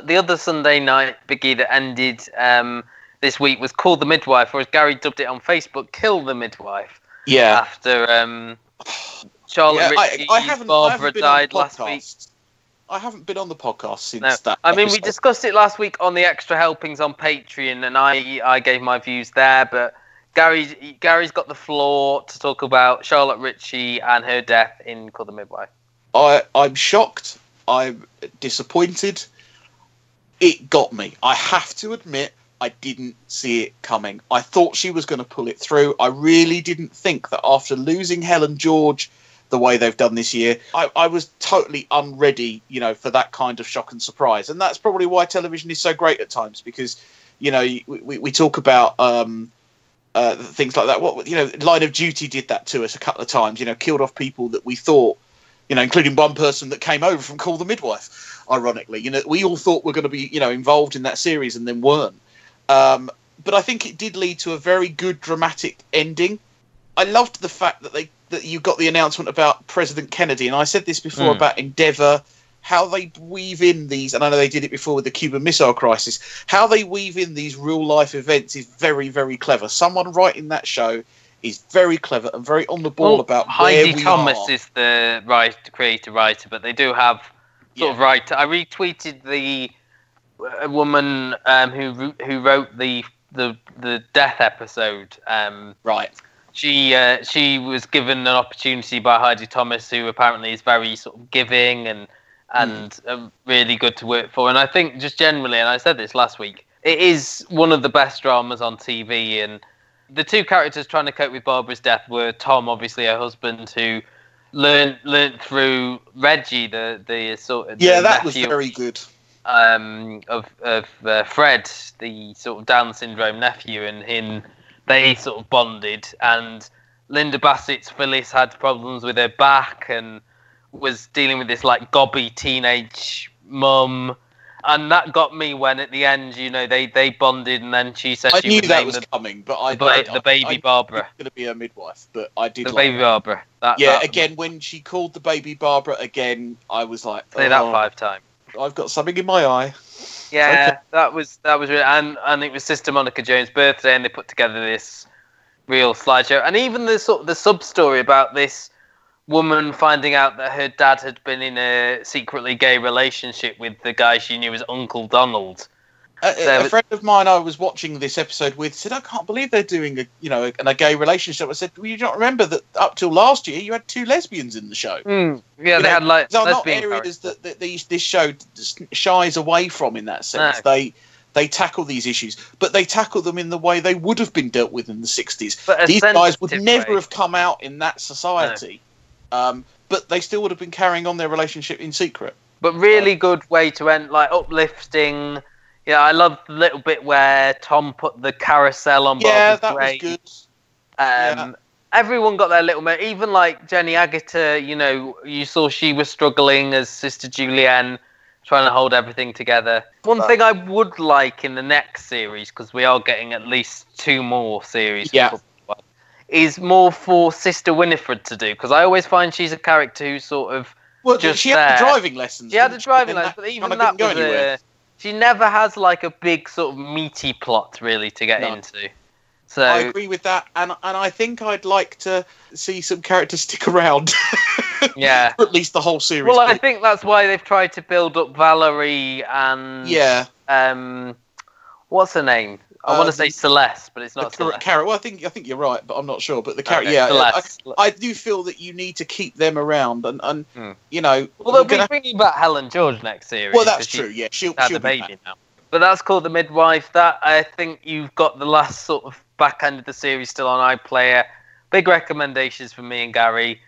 The other Sunday night biggie that ended this week was Call the Midwife, or as Gary dubbed it on Facebook, Kill the Midwife. Yeah. After Charlotte Ritchie's Barbara died last week. I haven't been on the podcast since that. I mean, we discussed it last week on the extra helpings on Patreon, and I gave my views there. But Gary's got the floor to talk about Charlotte Ritchie and her death in Call the Midwife. I'm shocked. I'm disappointed. It got me. I have to admit, I didn't see it coming. I thought she was going to pull it through. I really didn't think that after losing Helen George the way they've done this year, I was totally unready, for that kind of shock and surprise. And that's probably why television is so great at times, because, we talk about things like that. Line of Duty did that to us a couple of times, killed off people that we thought, including one person that came over from Call the Midwife, ironically. We all thought were going to be, involved in that series and then weren't. But I think it did lead to a very good dramatic ending. I loved the fact that you got the announcement about President Kennedy, and I said this before about Endeavour, how they weave in these, and I know they did it before with the Cuban Missile Crisis, how they weave in these real-life events is very, very clever. Someone writing that show is very clever and very on the ball about where we Heidi Thomas is the creator writer, but they do have sort of writer. I retweeted a woman who wrote the death episode. Right. She was given an opportunity by Heidi Thomas, who apparently is very sort of giving and really good to work for. And I think just generally, and I said this last week, it is one of the best dramas on TV. And the two characters trying to cope with Barbara's death were Tom, obviously her husband, who learnt through Reggie, the sort of that nephew, was very good. Of Fred, the sort of Down syndrome nephew, and they sort of bonded. And Linda Bassett's Phyllis had problems with her back and was dealing with this like gobby teenage mum, and that got me when at the end, they bonded, and then she said I she knew would that name was coming, but the baby Barbara. Going to be a midwife, but I did the baby Barbara. Again, when she called the baby Barbara again, I was like, say that 5 times. I've got something in my eye. Yeah, okay. that was really, and it was Sister Monica Jones' birthday, and they put together this real slideshow, and even the sub story about this woman finding out that her dad had been in a secretly gay relationship with the guy she knew as Uncle Donald. A friend of mine I was watching this episode with said, "I can't believe they're doing a gay relationship." I said, "Well, you don't remember that up till last year you had 2 lesbians in the show." Yeah, they had like they're not areas that this show shies away from in that sense. No. They tackle these issues, but they tackle them in the way they would have been dealt with in the 60s. These guys would never have come out in that society, but they still would have been carrying on their relationship in secret. But really good way to end, like uplifting. Yeah, I love the little bit where Tom put the carousel on Barbara's grave. Was good. Everyone got their little moment. Even like Jenny Agutter, you saw she was struggling as Sister Julienne, trying to hold everything together. One thing I would like in the next series, because we are getting at least 2 more series, is more for Sister Winifred to do, because I always find she's a character who's sort of just she had the driving lessons. She had the driving lessons, but even that was she never has like a big sort of meaty plot really to get into. So I agree with that, and I think I'd like to see some characters stick around. Yeah, for at least the whole series. Well, I think that's why they've tried to build up Valerie and what's her name? I want to say Celeste, but it's not Celeste. Well, I think you're right, but I'm not sure. But the character, I do feel that you need to keep them around, and Well, they'll be bringing back Helen George next series. Well, that's true. Yeah, she'll have the baby now. But that's called The Midwife. That I think you've got the last sort of back end of the series still on iPlayer. Big recommendations from me and Gary.